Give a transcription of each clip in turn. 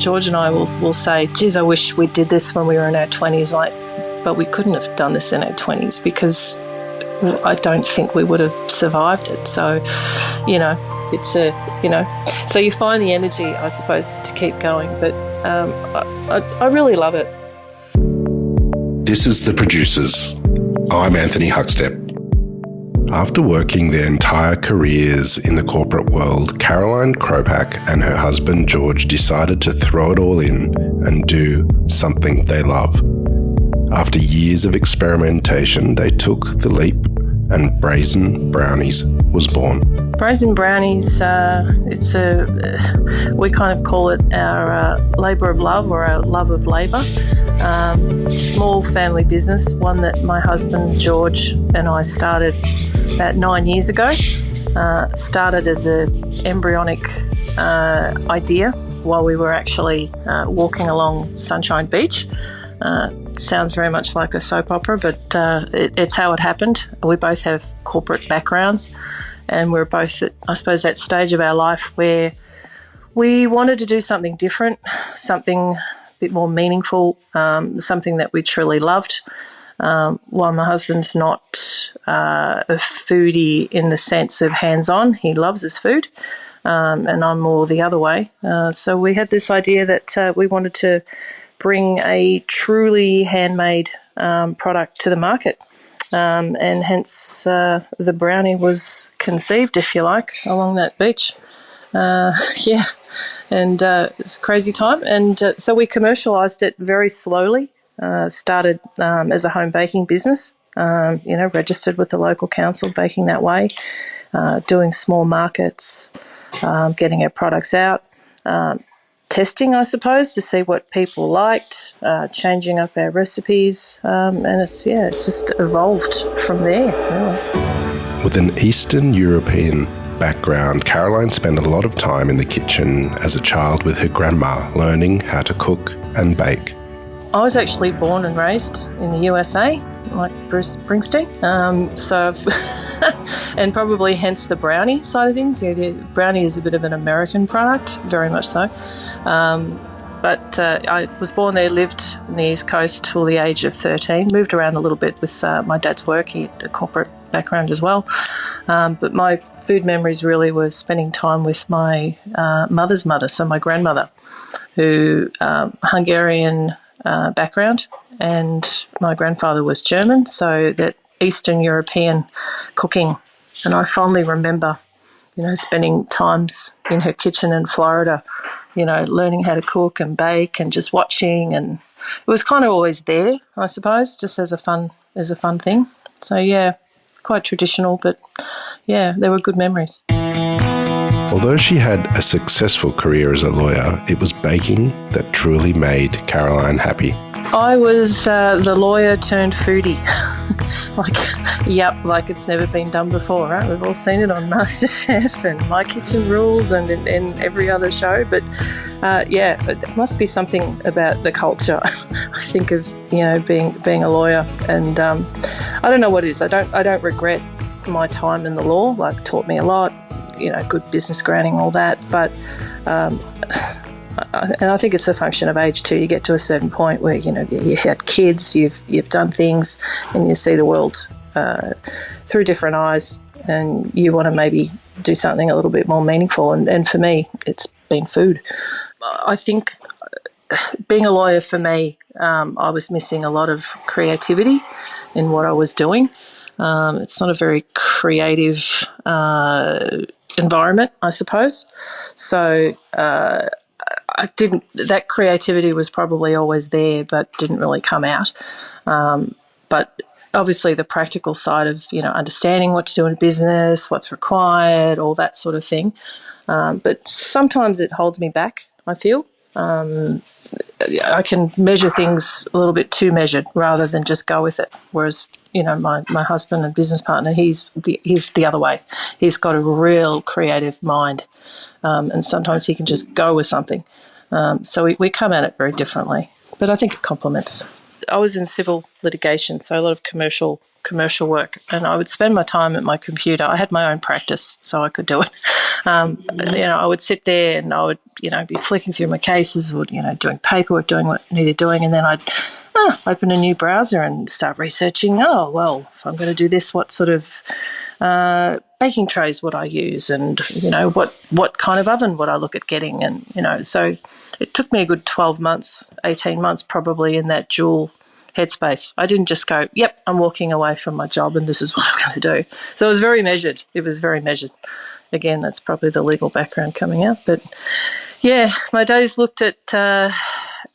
George and I will say, geez, I wish we did this when we were in our 20s, but we couldn't have done this in our 20s because I don't think we would have survived it. So, so you find the energy, I suppose, to keep going. But I really love it. This is The Producers. I'm Anthony Huckstep. After working their entire careers in the corporate world, Caroline Kropak and her husband George decided to throw it all in and do something they love. After years of experimentation, they took the leap and Brazen Brownies was born. Brazen Brownies, we kind of call it our labour of love or our love of labour. Small family business, one that my husband George and I started about 9 years ago. Started as an embryonic idea while we were actually walking along Sunshine Beach. Sounds very much like a soap opera, but it's how it happened. We both have corporate backgrounds, and we're both at, I suppose, that stage of our life where we wanted to do something different, something a bit more meaningful, something that we truly loved. While my husband's not a foodie in the sense of hands-on, he loves his food, and I'm more the other way. So we had this idea that we wanted to bring a truly handmade product to the market, and hence the brownie was conceived, if you like, along that beach. And it's a crazy time. And so we commercialised it very slowly. Started as a home baking business, registered with the local council, baking that way, doing small markets, getting our products out, testing, I suppose, to see what people liked, changing up our recipes, and it's just evolved from there, really. With an Eastern European background, Caroline spent a lot of time in the kitchen as a child with her grandma, learning how to cook and bake. I was actually born and raised in the USA, like Bruce Springsteen. And probably hence the brownie side of things. The brownie is a bit of an American product, very much so. But I was born there, lived on the East Coast till the age of 13, moved around a little bit with my dad's work. He had a corporate background as well. But my food memories really were spending time with my mother's mother, so my grandmother, who Hungarian background, and my grandfather was German, so that Eastern European cooking. And I fondly remember, spending times in her kitchen in Florida, learning how to cook and bake and just watching, and it was kind of always there, I suppose, just as a fun thing. So yeah, quite traditional, but yeah, they were good memories. Although she had a successful career as a lawyer, it was baking that truly made Caroline happy. I was the lawyer turned foodie. like it's never been done before, right? We've all seen it on MasterChef and My Kitchen Rules and in every other show. But it must be something about the culture, I think, of being a lawyer. And I don't know what it is. I don't regret my time in the law. Like, taught me a lot. Good business grounding, all that. But and I think it's a function of age too. You get to a certain point where you had kids, you've done things, and you see the world through different eyes, and you want to maybe do something a little bit more meaningful. And for me, it's been food. I think being a lawyer for me, I was missing a lot of creativity in what I was doing. It's not a very creative environment, I suppose. So that creativity was probably always there, but didn't really come out. But obviously the practical side of, understanding what to do in business, what's required, all that sort of thing. But sometimes it holds me back, I feel. I can measure things a little bit too measured rather than just go with it. Whereas, my husband and business partner, he's the other way. He's got a real creative mind, and sometimes he can just go with something. So we come at it very differently, but I think it complements. I was in civil litigation, so a lot of commercial commercial work, and I would spend my time at my computer. I had my own practice, so I could do it. I would sit there and I would, be flicking through my cases, or, doing paperwork, doing what needed doing, and then I'd open a new browser and start researching. Oh, well, if I'm going to do this, what sort of baking trays would I use, and, what kind of oven would I look at getting, and, so it took me a good 12 months, 18 months probably in that dual headspace. I didn't just go, yep, I'm walking away from my job and this is what I'm going to do. So it was very measured. Again, that's probably the legal background coming out. But, yeah, my days looked at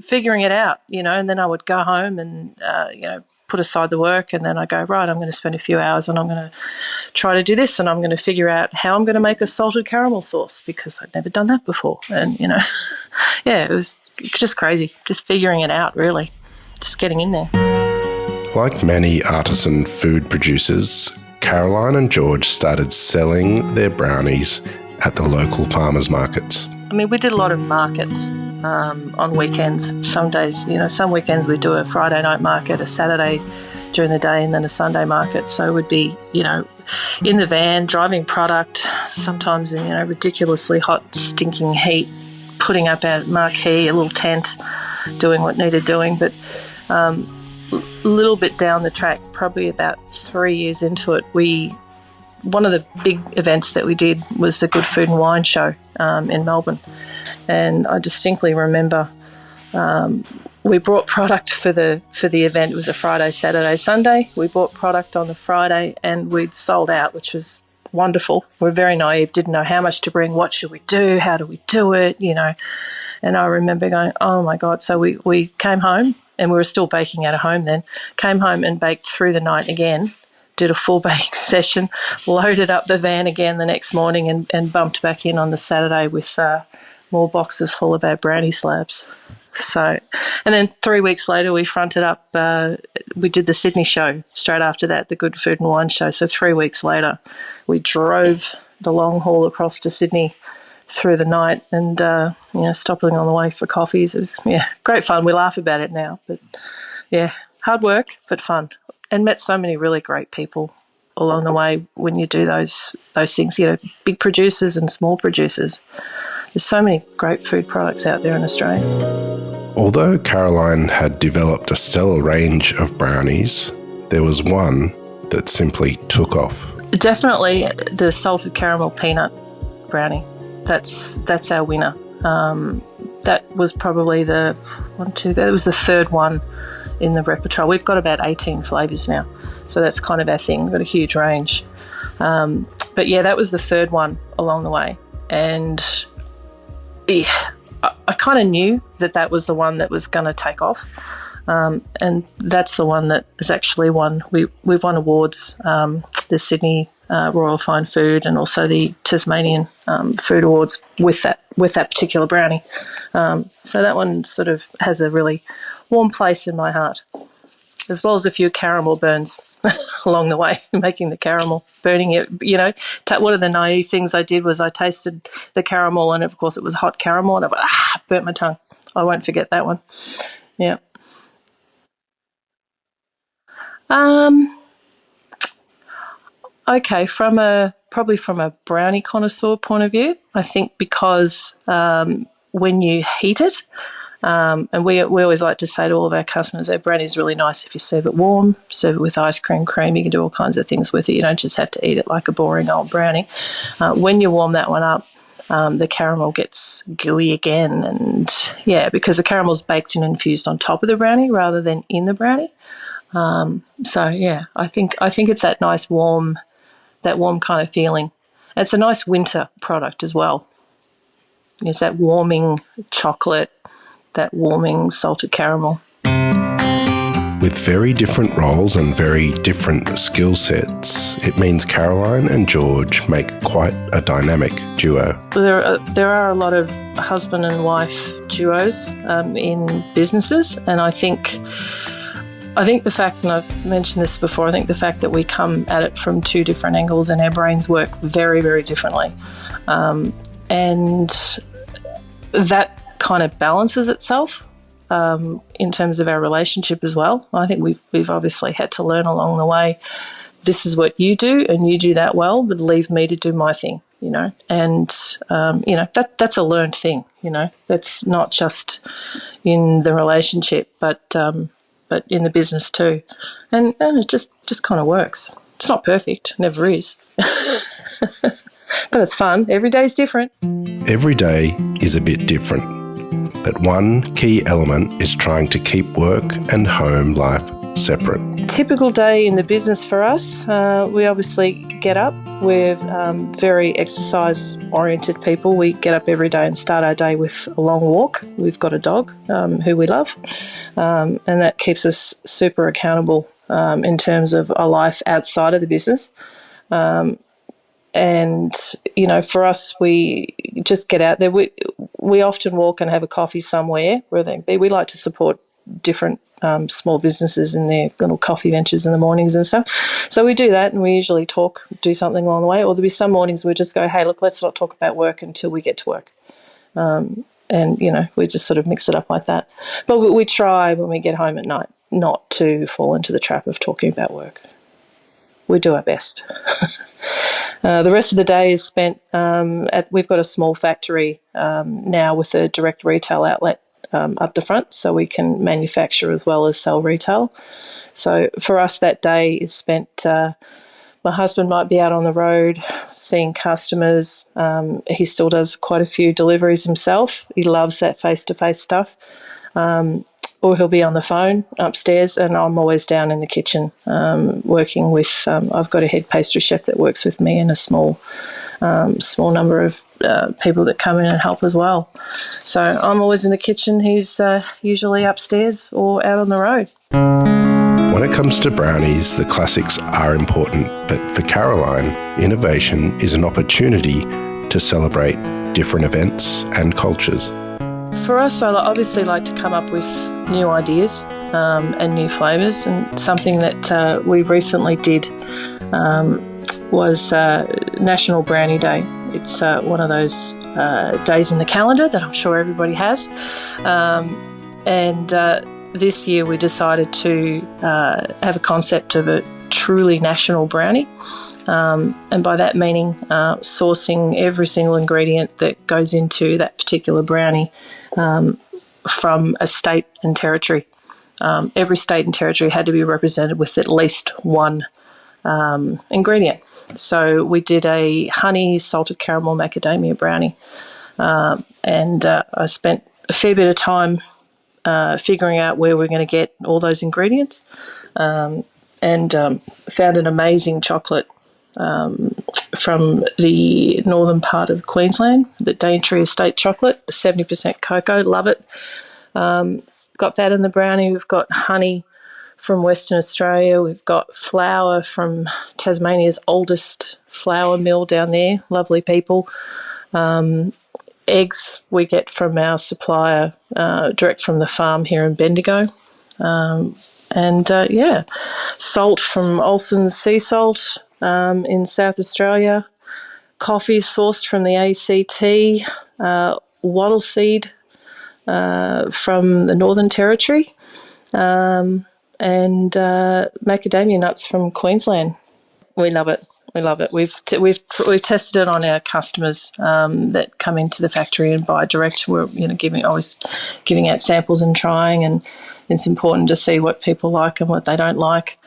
figuring it out, and then I would go home and, put aside the work, and then I go, right, I'm going to spend a few hours and I'm going to try to do this, and I'm going to figure out how I'm going to make a salted caramel sauce because I'd never done that before. And, yeah, it was just crazy, just figuring it out, really, just getting in there. Like many artisan food producers, Caroline and George started selling their brownies at the local farmers markets. I mean, we did a lot of markets on weekends. Some days, some weekends we'd do a Friday night market, a Saturday during the day, and then a Sunday market. So we'd be, in the van, driving product, sometimes in, ridiculously hot, stinking heat, putting up our marquee, a little tent, doing what needed doing. But a little bit down the track, probably about 3 years into it, one of the big events that we did was the Good Food and Wine Show in Melbourne. And I distinctly remember we brought product for the event. It was a Friday, Saturday, Sunday. We bought product on the Friday and we'd sold out, which was wonderful. We're very naive, didn't know how much to bring, what should we do, how do we do it, And I remember going, oh, my God. So we came home, and we were still baking at home then, came home and baked through the night again, did a full baking session, loaded up the van again the next morning and bumped back in on the Saturday with more boxes full of our brownie slabs. So, and then 3 weeks later we fronted up, we did the Sydney show straight after that, the Good Food and Wine Show. So 3 weeks later we drove the long haul across to Sydney through the night and, stopping on the way for coffees. It was, great fun. We laugh about it now, but yeah, hard work, but fun. And met so many really great people along the way when you do those things, big producers and small producers. There's so many great food products out there in Australia. Although Caroline had developed a stellar range of brownies, there was one that simply took off. Definitely the salted caramel peanut brownie. That's our winner. That was probably that was the third one in the repertoire. We've got about 18 flavours now, so that's kind of our thing. We've got a huge range. But yeah, that was the third one along the way. And yeah, I kind of knew that was the one that was going to take off. And that's the one that is actually won. We've won awards, the Sydney Royal Fine Food and also the Tasmanian Food Awards with that particular brownie. So that one sort of has a really warm place in my heart, as well as a few caramel burns along the way, making the caramel, burning it. One of the naive things I did was I tasted the caramel, and of course it was hot caramel, and I went, burnt my tongue. I won't forget that one. Yeah. Okay, probably from a brownie connoisseur point of view, I think because when you heat it, and we always like to say to all of our customers, our brownie is really nice if you serve it warm, serve it with ice cream, you can do all kinds of things with it. You don't just have to eat it like a boring old brownie. When you warm that one up, the caramel gets gooey again, and yeah, because the caramel's baked and infused on top of the brownie rather than in the brownie. So yeah, I think it's that nice warm kind of feeling. It's a nice winter product as well. It's that warming chocolate, that warming salted caramel. With very different roles and very different skill sets, it means Caroline and George make quite a dynamic duo. There are a lot of husband and wife duos in businesses, and I think the fact, and I've mentioned this before, I think the fact that we come at it from two different angles and our brains work very, very differently. And that kind of balances itself. in terms of our relationship as well. I think we've obviously had to learn along the way. This is what you do, and you do that well, but leave me to do my thing, And, that's a learned thing, That's not just in the relationship, but in the business too. And it just kind of works. It's not perfect, never is. But it's fun. Every day's different. Every day is a bit different, but one key element is trying to keep work and home life separate. Typical day in the business for us, we obviously get up. We're very exercise-oriented people. We get up every day and start our day with a long walk. We've got a dog who we love, and that keeps us super accountable in terms of our life outside of the business. And, for us, we just get out there. We often walk and have a coffee somewhere, wherever they be. We like to support different small businesses in their little coffee ventures in the mornings and stuff. So we do that, and we usually do something along the way. Or there'll be some mornings we just go, hey, look, let's not talk about work until we get to work. And, we just sort of mix it up like that. But we try when we get home at night not to fall into the trap of talking about work. We do our best. The rest of the day is spent we've got a small factory now with a direct retail outlet up the front, so we can manufacture as well as sell retail. So for us, that day is spent, my husband might be out on the road seeing customers. He still does quite a few deliveries himself. He loves that face-to-face stuff. Or he'll be on the phone upstairs, and I'm always down in the kitchen working with, I've got a head pastry chef that works with me and a small number of people that come in and help as well. So I'm always in the kitchen. He's usually upstairs or out on the road. When it comes to brownies, the classics are important, but for Caroline, innovation is an opportunity to celebrate different events and cultures. For us, I obviously like to come up with new ideas and new flavours, and something that we recently did was National Brownie Day. It's one of those days in the calendar that I'm sure everybody has. And this year we decided to have a concept of a truly national brownie. And by that meaning sourcing every single ingredient that goes into that particular brownie from a state and territory. Every state and territory had to be represented with at least one ingredient. So we did a honey salted caramel macadamia brownie, and I spent a fair bit of time figuring out where we're going to get all those ingredients, and found an amazing chocolate from the northern part of Queensland, the Daintree Estate chocolate, 70% cocoa, love it. Got that in the brownie. We've got honey from Western Australia. We've got flour from Tasmania's oldest flour mill down there, lovely people. Eggs we get from our supplier direct from the farm here in Bendigo. Salt from Olsen's Sea Salt in South Australia, coffee sourced from the ACT, wattle seed from the Northern Territory, and macadamia nuts from Queensland. We love it. We love it. We've tested it on our customers that come into the factory and buy direct. We're always giving out samples and trying, and it's important to see what people like and what they don't like.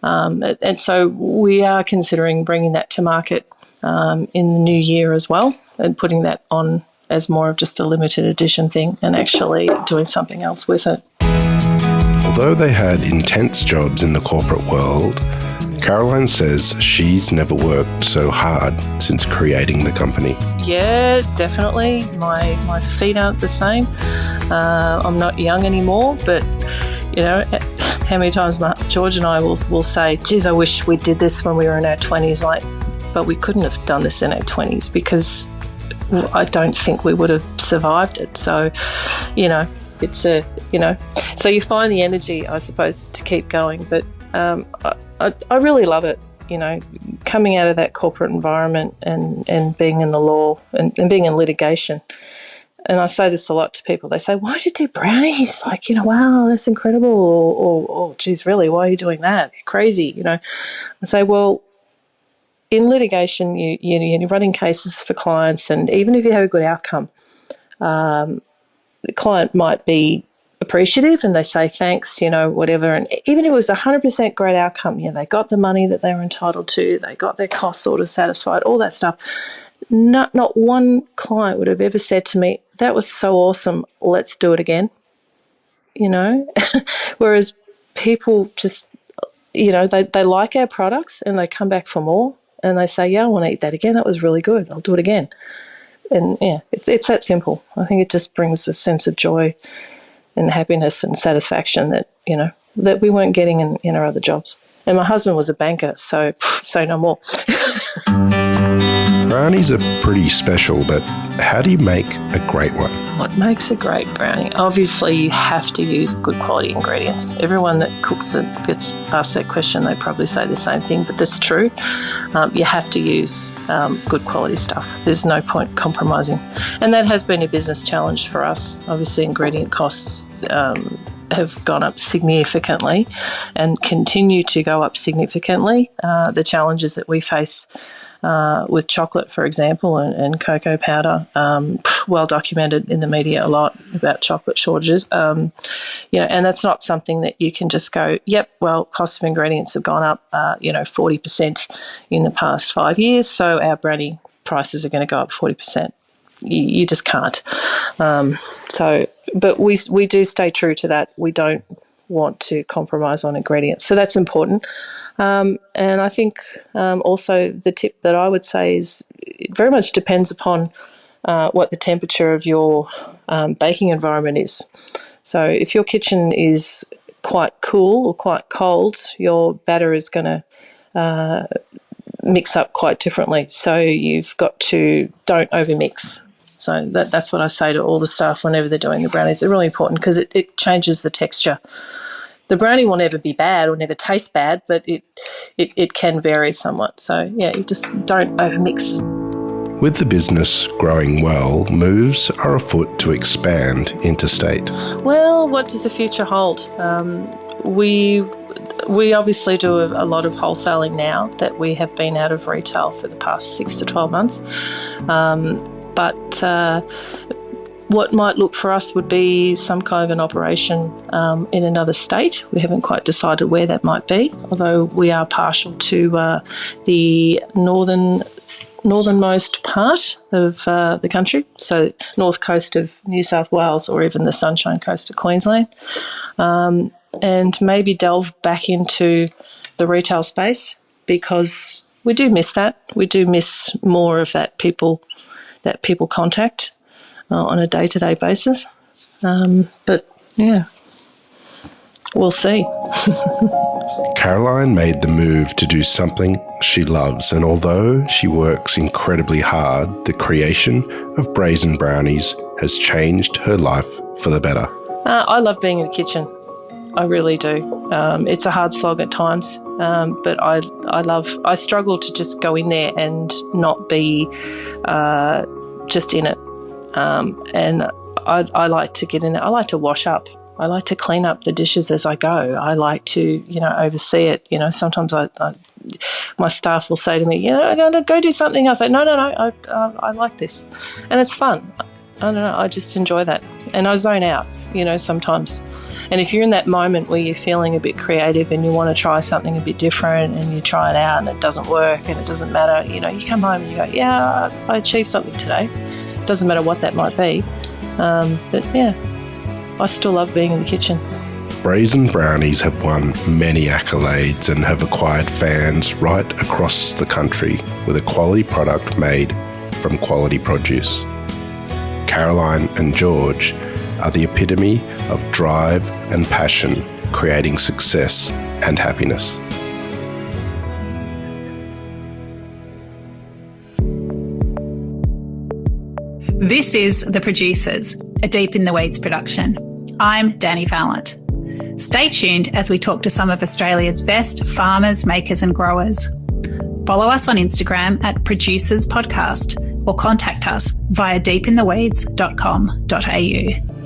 And so we are considering bringing that to market in the new year as well, and putting that on as more of just a limited edition thing and actually doing something else with it. Although they had intense jobs in the corporate world, Caroline says she's never worked so hard since creating the company. Yeah, definitely. My feet aren't the same. I'm not young anymore, but how many times George and I will say, geez, I wish we did this when we were in our 20s, but we couldn't have done this in our 20s because I don't think we would have survived it. So, it's so you find the energy, I suppose, to keep going. But I really love it, coming out of that corporate environment and being in the law and being in litigation. And I say this a lot to people. They say, why do you do brownies? Like, wow, that's incredible. Or geez, really, why are you doing that? You're crazy, I say, well, in litigation, you're running cases for clients, and even if you have a good outcome, the client might be appreciative and they say thanks, whatever. And even if it was 100% great outcome, they got the money that they were entitled to, they got their costs sort of satisfied, all that stuff. Not one client would have ever said to me, that was so awesome, let's do it again. Whereas people just, they like our products and they come back for more and they say, yeah, I want to eat that again. That was really good. I'll do it again. And it's that simple. I think it just brings a sense of joy and happiness and satisfaction that, that we weren't getting in our other jobs. And my husband was a banker, so say no more. Brownies are pretty special, but how do you make a great one? What makes a great brownie? Obviously, you have to use good quality ingredients. Everyone that cooks it gets asked that question, they probably say the same thing, but that's true. You have to use good quality stuff. There's no point compromising. And that has been a business challenge for us. Obviously, ingredient costs have gone up significantly and continue to go up significantly. The challenges that we face with chocolate, for example, and cocoa powder, well documented in the media a lot about chocolate shortages. And that's not something that you can just go, yep, well, cost of ingredients have gone up, 40% in the past 5 years, so our brownie prices are going to go up 40%. You just can't. But we do stay true to that. We don't want to compromise on ingredients. So that's important. And I think also the tip that I would say is it very much depends upon what the temperature of your baking environment is. So if your kitchen is quite cool or quite cold, your batter is going to mix up quite differently. So you've got to don't overmix. So that's what I say to all the staff whenever they're doing the brownies. They're really important because it changes the texture. The brownie will never be bad or never taste bad, but it can vary somewhat. So, you just don't overmix. With the business growing well, moves are afoot to expand interstate. Well, what does the future hold? We obviously do a lot of wholesaling now that we have been out of retail for the past 6 to 12 months. But what might look for us would be some kind of an operation in another state. We haven't quite decided where that might be, although we are partial to the northernmost part of the country, so north coast of New South Wales or even the Sunshine Coast of Queensland, and maybe delve back into the retail space because we do miss that. We do miss more of that people contact on a day-to-day basis. But, we'll see. Caroline made the move to do something she loves, and although she works incredibly hard, the creation of Brazen Brownies has changed her life for the better. I love being in the kitchen. I really do. It's a hard slog at times, but I struggle to just go in there and not be just in it. And I like to get in there. I like to wash up. I like to clean up the dishes as I go. I like to, oversee it. Sometimes my staff will say to me, go do something. I say, no, I like this. And it's fun. I don't know, I just enjoy that. And I zone out, sometimes. And if you're in that moment where you're feeling a bit creative and you want to try something a bit different and you try it out and it doesn't work and it doesn't matter, you come home and you go, yeah, I achieved something today. It doesn't matter what that might be. But yeah, I still love being in the kitchen. Brazen Brownies have won many accolades and have acquired fans right across the country with a quality product made from quality produce. Caroline and George are the epitome of drive and passion, creating success and happiness. This is The Producers, a Deep in the Weeds production. I'm Dani Valent. Stay tuned as we talk to some of Australia's best farmers, makers and growers. Follow us on Instagram at Producers Podcast, or contact us via deepintheweeds.com.au.